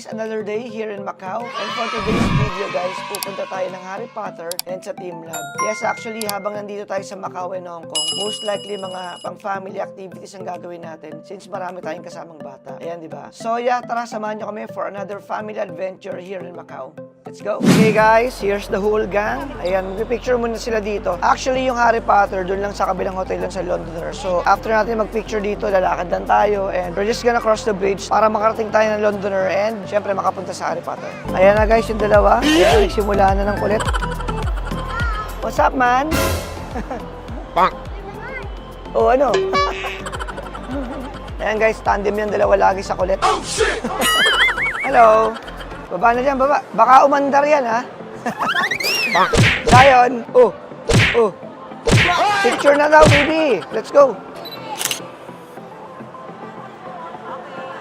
another day here in Macau. And for today's video guys, pupunta tayo ng Harry Potter and sa Team Lab. Yes, actually habang nandito tayo sa Macau and Hong Kong, most likely mga pang-family activities ang gagawin natin since marami tayong kasamang bata. Ayan, di ba? So yeah, tara samahan nyo kami for another family adventure here in Macau. Let's go! Okay guys, here's the whole gang. Ayan, mag-picture muna sila dito. Actually, yung Harry Potter, dun lang sa kabilang hotel lang sa Londoner. So, after natin mag-picture dito, lalakad lang tayo and we're just gonna cross the bridge para makarating tayo ng Londoner and syempre makapunta sa Harry Potter. Ayan na guys, yung dalawa. Ayan, nagsimula na ng kulit. What's up, man? Bang! Oh, ano? Ayan guys, tandem yung dalawa lagi sa kulit. Oh, shit! Hello! Baba na dyan, baba. Baka umandar yan, ha? Bang! Zion! Oh! Oh! Picture na daw, baby! Let's go!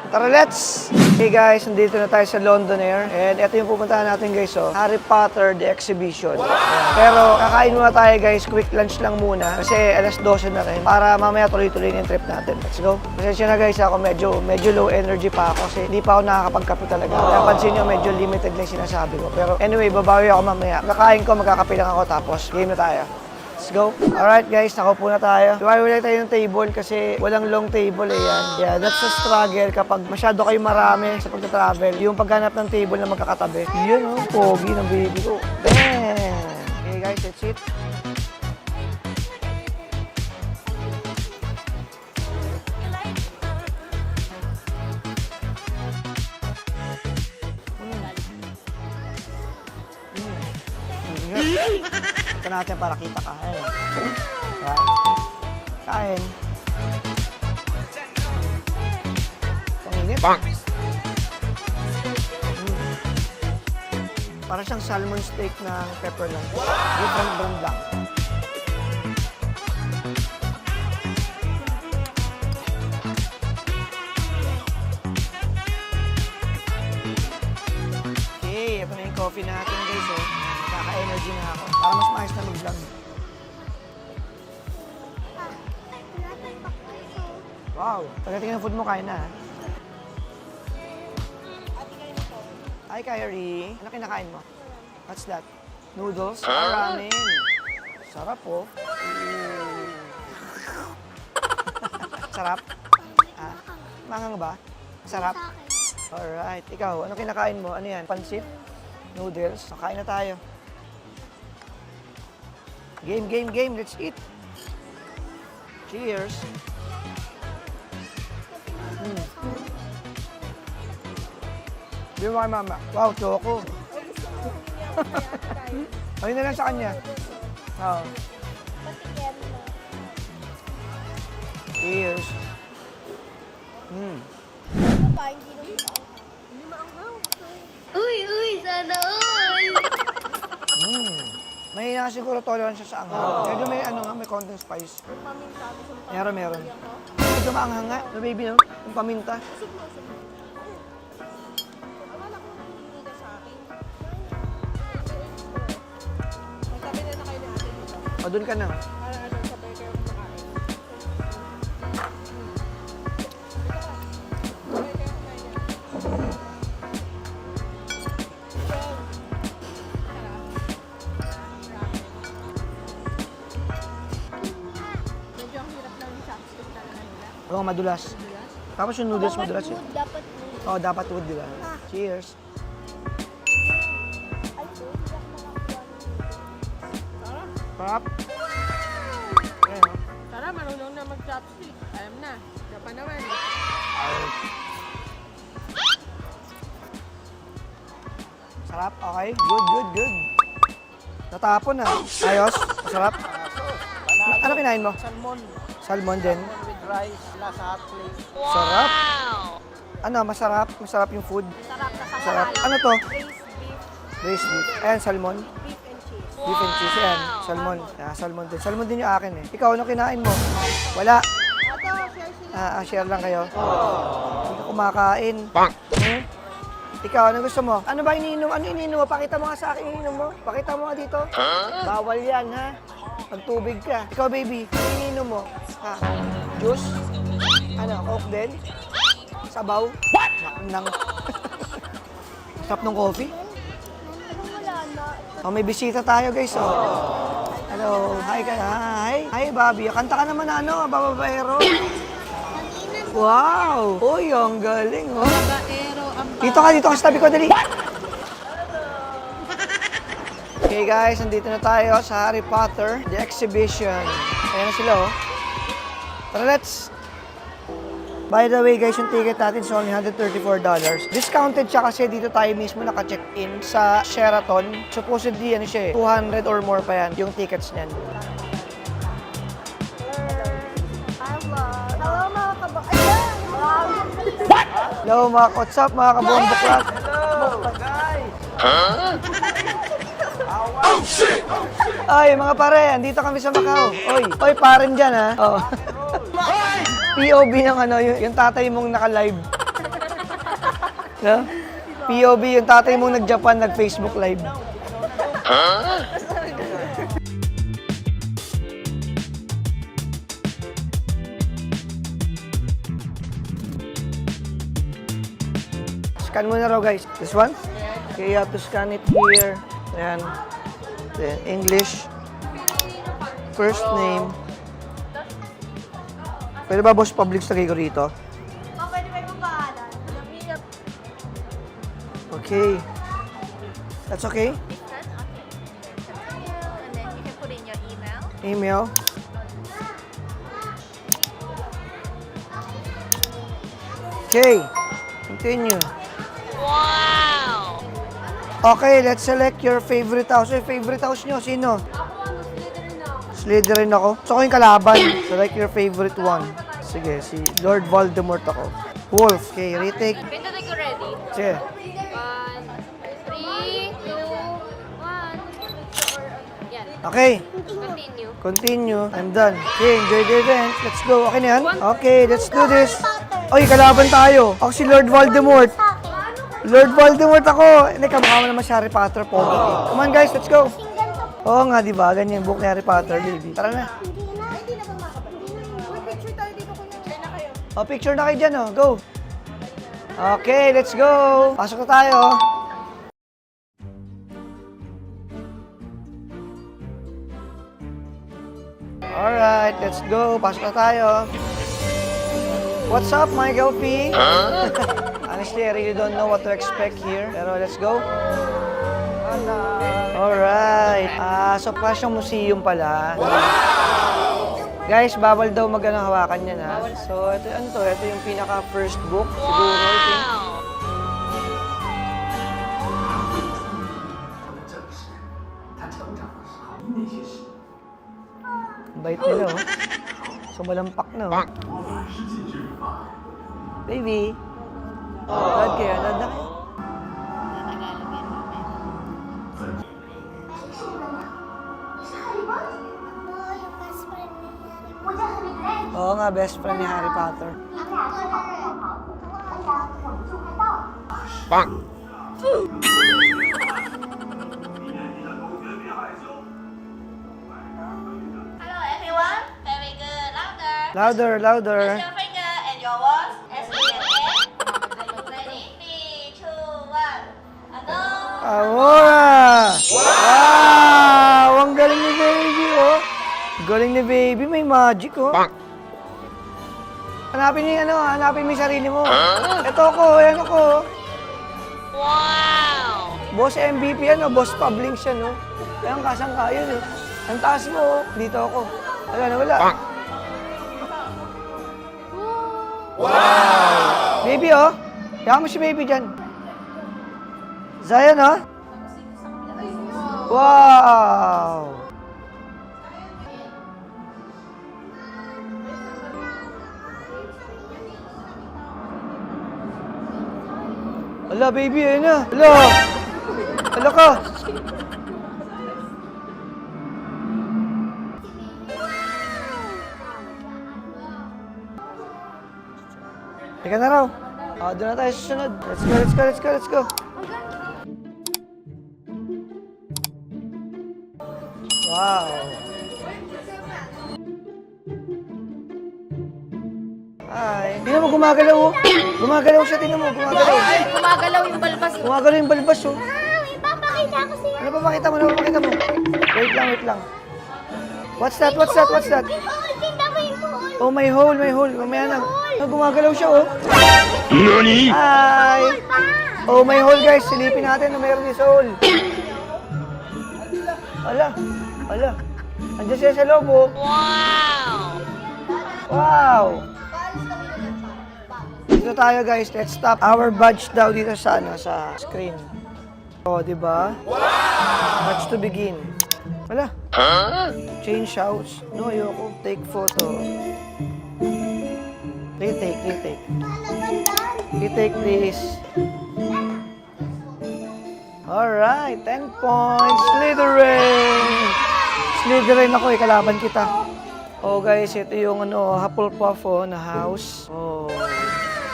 Tara, let's! Hey guys, nandito na tayo sa Londoner. And ito yung pupuntahan natin guys, oh. Harry Potter The Exhibition. Wow! Pero kakain muna tayo guys, quick lunch lang muna. Kasi alas 12 na rin. Para mamaya tuloy-tuloy yung trip natin. Let's go! Pasensya na guys, ako medyo low energy pa ako. Kasi hindi pa ako nakakapagkape talaga. Napansin nyo, medyo limited lang sinasabi ko. Pero anyway, babawi ako mamaya. Kakain ko, magkakape lang ako. Tapos game na tayo. Let's go. Alright guys, nakaupo na tayo. Iwalay tayo ng table kasi walang long table eh yan. Yeah, that's a struggle kapag masyado kayo marami sa pagta-travel. Yung paghanap ng table na magkakatabi. Yun oh, pogi ng baby ko. Damn! Okay guys, that's it. Ito natin para kita ka. Ayan. Ayan. Kain. Panginit. Bang! Para siyang salmon steak na pepper lang. Yung brand lang. Okay, ito na yung coffee natin guys. Oh. Nakaka-energy na ako. Para mas maayos na mag-vlog. Wow! Pagdating ng food mo, kain na. Hi, Kyrie. Ano kinakain mo? What's that? Noodles? Ramen. Sarap, oh. Sarap? Ah, mangang ba? Sarap? Alright. Ikaw, ano kinakain mo? Ano yan? Pansit? Noodles? Kain na tayo. Game. Let's eat. Cheers. Bili mo kay mama. Wow, choco. Ayun na lang sa kanya. Oo. Cheers. Uy, sana all! Mahina siguro tolerance siya sa anghang. Medyo may may konting spice. Meron. Medyo maanghang nga. No, baby, no? Yung paminta. O, dun ka na. Oo, madulas. Tapos yung noodles madulas yun. Dapat Oo, dapat wood, di ba? Cheers. Sarap. Ayan, oh. Tara, marunong na mag-chopstick. Alam na. Dapat naman. Sarap, okay. Good. Natapon na. Ayos, masarap. Ano kinain mo? Salmon. Salmon din. With rice, lasa hot plate. Sarap. Ano, masarap? Masarap yung food? sarap na Masarap. Ano to? Braised beef, Braised beef. Ayan, salmon. beef and cheese. Beef and cheese. Ayan, salmon. Yeah, salmon din. Salmon din yung akin eh. Ikaw, ano kinain mo? Wala. Ito, share sila. Share lang kayo. Hindi ka kumakain. Bang! Hmm? Ikaw, ano gusto mo? Ano ba iniinom? Ano iniinom mo? Pakita mo nga sa akin iniinom mo. Pakita mo nga dito. Bawal yan, ha? Magtubig ka. Ikaw, baby, ano iniinom mo? Ha? Juice? Ano, Coke din? Sabaw? What? Nang. Tap ng coffee? Wala na. Oh, may bisita tayo guys. Oh. Hello. Hi ka. Hi. Hi, Bobby. Kanta ka naman babaero. Wow. Uy, ang galing, oh. Baero ang Dito ka sa tabi ko, dali. Okay guys, nandito na tayo sa Harry Potter, the exhibition. Ayan na sila, oh. Tara, let's. By the way guys, yung ticket natin is only $134. Discounted siya kasi dito tayo mismo naka-check-in sa Sheraton. Supposedly, ano siya eh, 200 or more pa yan, yung tickets niyan. Hello mga kabak. Ayan! Hello mga what's up mga kabombo class? Oh shit! Ay, mga pare, andito kami sa Macau. Oy, paren dyan ha. Oh. POV ng ano, yung tatay mong naka-live. No? POV, yung tatay mong nag-Japan, nag-Facebook live. Scan mo na raw guys. This one? Okay, you have to scan it here. Ayan. Then English. First name. Pwede ba boss public lagay ko rito? Pwede ba yung pangalan? Okay. That's okay? And then you can put in your email. Email. Okay. Continue. Wow! Okay, let's select your favorite house. Yung favorite house nyo, sino? Slytherin ako. So, ako yung kalaban. Select your favorite one. Sige, si Lord Voldemort ako. Wolf. Okay, retake. Pindutin ko ready. Sige. 1, 3, 2, 1. Yan. Okay. Continue. Continue. I'm done. Okay, enjoy the event. Let's go. Okay na yan? Okay, let's do this. Oy, kalaban tayo. Ako si Lord Voldemort. Lord Voldemort ako. Hindi, kamukha mo naman si Harry Potter, pogi. Come on guys, let's go. Oo nga, di ba? Ganyan yung book ni Harry Potter, baby. Tara na. Hindi na ba makapag? Picture tayo dito kung share na kayo. O, picture na kayo dyan, oh. Go. Okay, let's go. Pasok na tayo. Alright, let's go. Pasok na tayo. What's up, Michael P? Honestly, I really don't know what to expect here. Pero let's go. Alright. So pa siyang museum pala. Guys, bawal daw hawakan yan ha. So ito, ano to? Ito yung pinaka first book. Siguro, I think. Ang bait nila oh. Sumalampak na oh. Baby. Dad kayo, dad na kayo. Oo nga, best friend ni Harry Potter. Bonk! Hello everyone. Very good. Louder. Louder, louder. Raise your finger and your words. Ready? 3, 2, 1. Ano? Aurora! Wow! Ang galing ni baby, oh. Galing ni baby, may magic, oh. Bonk! Hanapin niyo yung hanapin mo yung sarili mo. Ito ako, ayan ako. Wow! Boss MVP yan, oh. Boss Pablings yan, oh. Ayan, kasang-kaya, oh. Ang taas mo, oh. Dito ako. Wala na, wala. Bonk! Baby, oh. Kaya mo si baby dyan. Zion, oh. Wow! Ala, baby, ayun na. Ala! Ala ka! Teka na raw. Doon na tayo sa sunod. Let's go, let's go, let's go, let's go. Wow! Hi! Tingnan mo mo, gumagalaw oh. Gumagalaw siya, tingnan mo, gumagalaw. Gumagalaw yung balbas. Gumagalaw yung balbas oh. Ipapakita ko sa'yo. Ano papakita mo? Ano papakita mo? Wait lang, wait lang. What's that? What's that? What's that? Tingnan mo yung hole. Oh, may hole, may hole. Mamaya na. Oh, gumagalaw siya oh. NANI? Hi! Oh, may hole guys. Silipin natin na mayroon din sa hole. Ala, ala. Andiyan siya sa loob oh. Wow! Dito tayo guys. Let's stop our badge daw dito sa ano, sa screen. Oh, di ba? Badge to begin. Wala. Change house. No, ayoko. Take photo. Retake, retake. Retake, please. Alright, 10 points. Slytherin! Slytherin ako eh, kalaban kita. Oh guys, ito yung ano, Hufflepuff na house. Oh,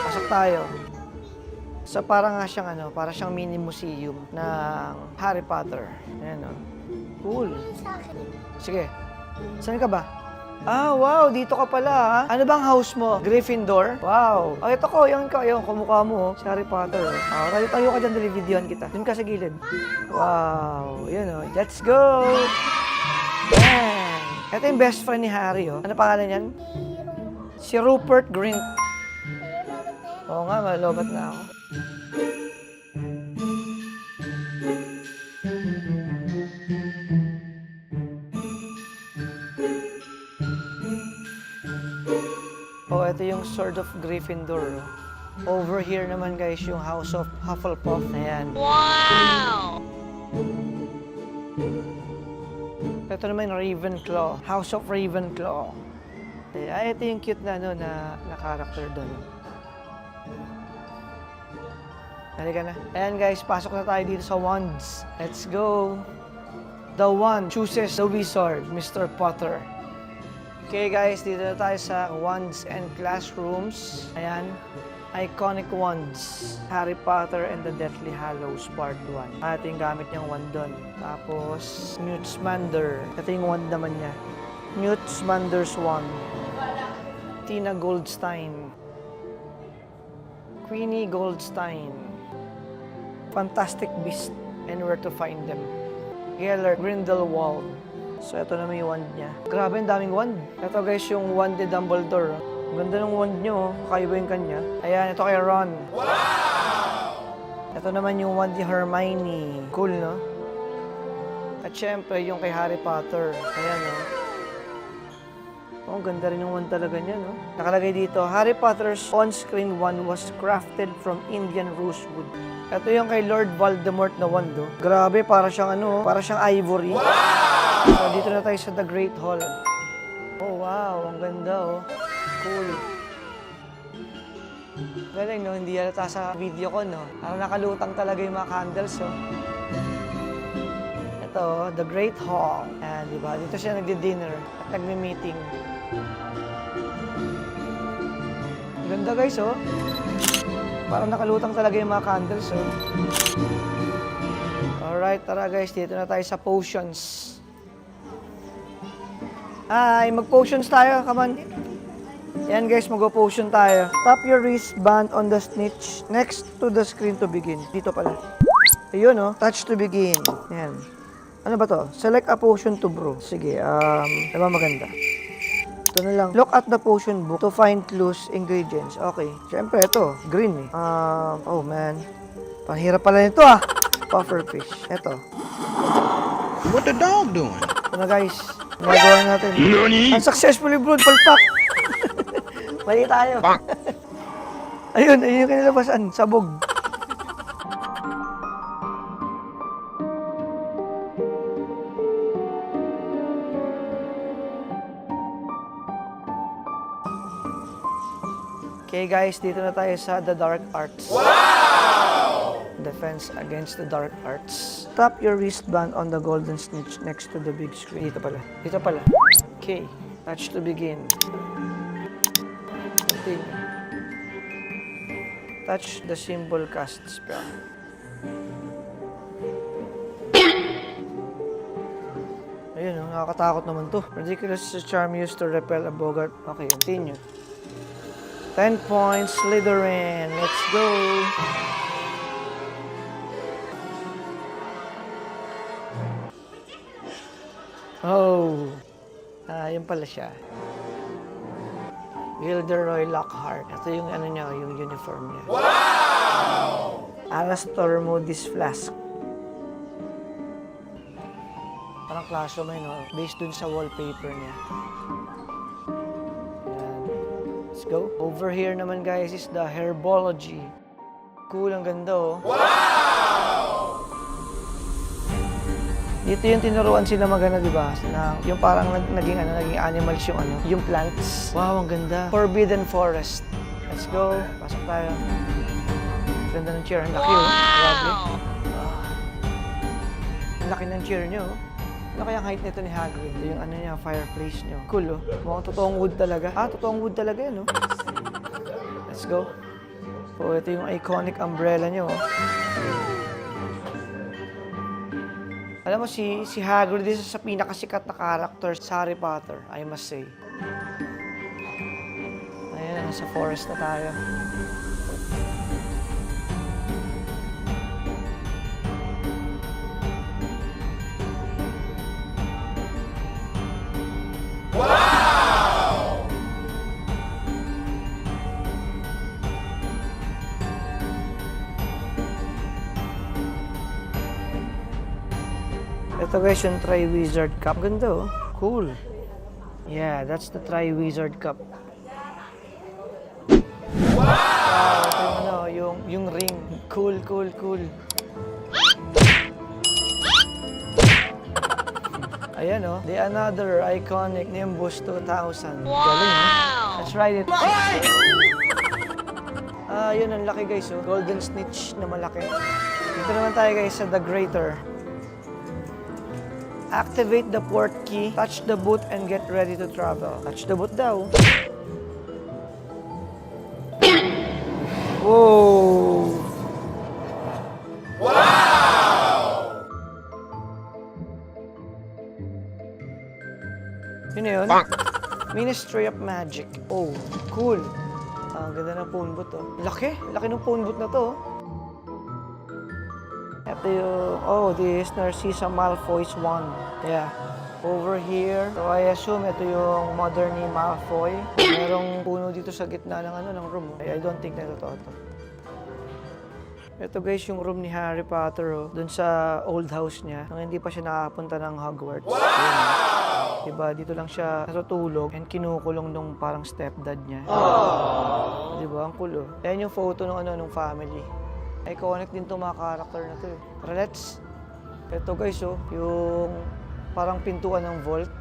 pasok tayo. So para nga siyang ano, para siyang mini museum ng Harry Potter. Ayan oh. Cool. Sige. Saan ka ba? Ah, wow, dito ka pala ha. Ano bang house mo? Gryffindor? Wow. Oh, ito ko, yung kumukha mo, si Harry Potter. Oh, tayo ka dyan, dali videoan kita. Doon ka sa gilid. Wow, yun oh. Let's go! Yan. Ito yung best friend ni Harry oh. Ano pangalan yan? Si Rupert Grint. Oo nga, malobat na ako. Oh, ito yung Sword of Gryffindor. Over here naman guys, yung House of Hufflepuff. Ayan. Wow! Ito naman yung Ravenclaw. House of Ravenclaw. Ay, ito yung cute na, ano, na character doon. Halika na. Ayan guys, pasok na tayo dito sa wands. Let's go! The wand chooses the wizard, Mr. Potter. Okay guys, dito na tayo sa wands and classrooms. Ayan, iconic wands. Harry Potter and the Deathly Hallows Part 1. Ito yung gamit niyang wand doon. Tapos, Newt Scamander. Ito yung wand naman niya. Newt Scamander's wand. Tina Goldstein. Queenie Goldstein. Fantastic Beast and Where to Find Them. Gellert Grindelwald. So, ito naman yung wand niya. Grabe, ang daming wand. Ito guys, yung wand ni Dumbledore. Ang ganda ng wand niyo, kakaiba yung kanya. Ayan, ito kay Ron. Wow! Ito naman yung wand ni Hermione. Cool, no? At syempre, yung kay Harry Potter. Ayan, no? Oh, ang ganda rin yung wand talaga niya, no? Nakalagay dito, Harry Potter's on-screen wand was crafted from Indian rosewood. Ito yung kay Lord Voldemort na wand, oh. Grabe, para siyang ano, para siyang ivory. Wow! So, dito na tayo sa The Great Hall. Oh, wow. Ang ganda, oh. Cool. Galing, no? Hindi halata sa video ko, no? Parang nakalutang talaga yung mga candles, oh. Ito, The Great Hall. Ayan, di ba? Dito siya nagdi-dinner at nagmi-meeting. Ganda, guys, oh. Parang nakalutang talaga yung mga candles, oh. Alright, tara, guys. Dito na tayo sa potions. Ay, mag-potions tayo. Come on. Yan guys, mag-potion tayo. Tap your wristband on the snitch next to the screen to begin. Dito pala. Ayun, oh. Touch to begin. Yan. Ano ba to? Select a potion to brew. Sige, diba maganda? Ito na lang. Look at the potion book to find clues, ingredients. Okay. Siyempre, ito. Green, eh. Oh man. Pahirap pala nito, ah. Pufferfish. Ito. What the dog doing? Ito na guys. Magawa natin. NANI? Unsuccessfully brewed, palpak! Mali tayo. Ayun yung kanilabasan, sabog. Okay guys, dito na tayo sa The Dark Arts. Wow! Defense against the dark arts. Tap your wristband on the golden snitch next to the big screen. Dito pala. Dito pala. Okay. Touch to begin. Continue. Touch the symbol cast spell. Ayun, nakakatakot naman to. Ridiculous charm used to repel a bogart. Okay, continue. 10 points, Slytherin. Let's go. Oh. Yun pala siya. Gilderoy Lockhart. Ito yung ano niya, yung uniform niya. Wow! Alastor Moody's Flask. Parang classroom yun, no? Based dun sa wallpaper niya. Ayan. Let's go. Over here naman, guys, is the Herbology. Cool, ang ganda, oh. Dito yung tinuruan sila magana, di ba? Na yung parang naging animals yung yung plants. Wow, ang ganda. Forbidden Forest. Let's go. Pasok tayo. Ganda ng chair. Ang laki, oh. Grabe. Ang laki ng chair niyo, oh. Ano kaya ang height nito ni Hagrid? Ito yung niya, fireplace niyo. Cool, oh. Mukhang totoong wood talaga. Totoong wood talaga yan, oh. Let's go. So, ito yung iconic umbrella niyo, oh. Alam mo, si Hagrid isa sa pinakasikat na character sa Harry Potter, I must say. Ayan, nasa forest na tayo. Ito guys, yung Triwizard Cup. Ganda, oh. Cool. Yeah, that's the Triwizard Cup. Wow! Ito yung ring. Cool, cool, cool. Ayan, oh. The another iconic Nimbus 2000. Wow! Galing, oh. Let's ride it. Yun, ang laki guys, oh. Golden Snitch na malaki. Dito naman tayo guys sa The Greater. Activate the port key, touch the boot, and get ready to travel. Touch the boot daw. Whoa! Wow! Yun na yun. Ministry of Magic. Oh, cool. Ang ganda ng phone boot, oh. Laki. Laki ng phone boot na to, oh. Ito yung, this Narcissa Malfoy's wand. Yeah. Over here, so I assume ito yung mother ni Malfoy. Merong puno dito sa gitna ng room. I don't think na totoo to. Ito guys, yung room ni Harry Potter, oh. Dun sa old house niya, nang hindi pa siya nakapunta ng Hogwarts. Wow! Yun. Diba, dito lang siya natutulog and kinukulong nung parang stepdad niya. Aww. Diba, ang cool, oh. Ayan yung photo ng family. Iconic din itong mga character na to, eh. Tara, let's. Ito guys, oh, yung parang pintuan ng vault.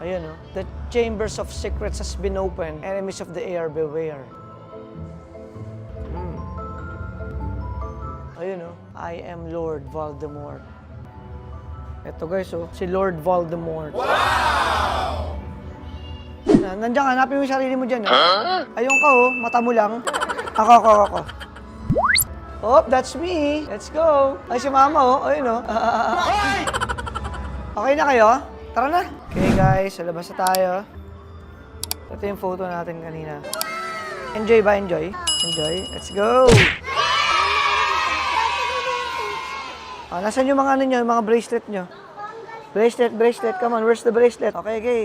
Ayan, oh. The chambers of secrets has been opened. Enemies of the air, beware. Ayun, oh. I am Lord Voldemort. Ito guys, oh, si Lord Voldemort. Wow! Nandiyan ka, hanapin mo yung sarili mo dyan, oh. Ayun ka, oh, mata mo lang. Ako. Oh, that's me. Let's go. Ay, si Mama, oh. Ayun, oh. Okay na kayo? Tara na. Okay, guys. Sa labas na tayo. Ito yung photo natin kanina. Enjoy ba? Enjoy? Enjoy? Let's go. Nasaan yung mga yung mga bracelet nyo? Bracelet. Come on, where's the bracelet? Okay.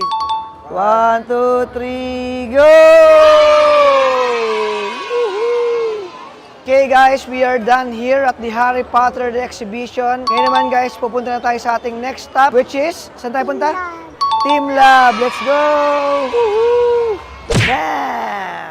1, 2, 3, go! Okay guys, we are done here at the Harry Potter the exhibition. Ngayon naman guys, pupunta na tayo sa ating next stop, which is, saan tayo punta? Team Lab. Let's go! Woohoo! Yeah!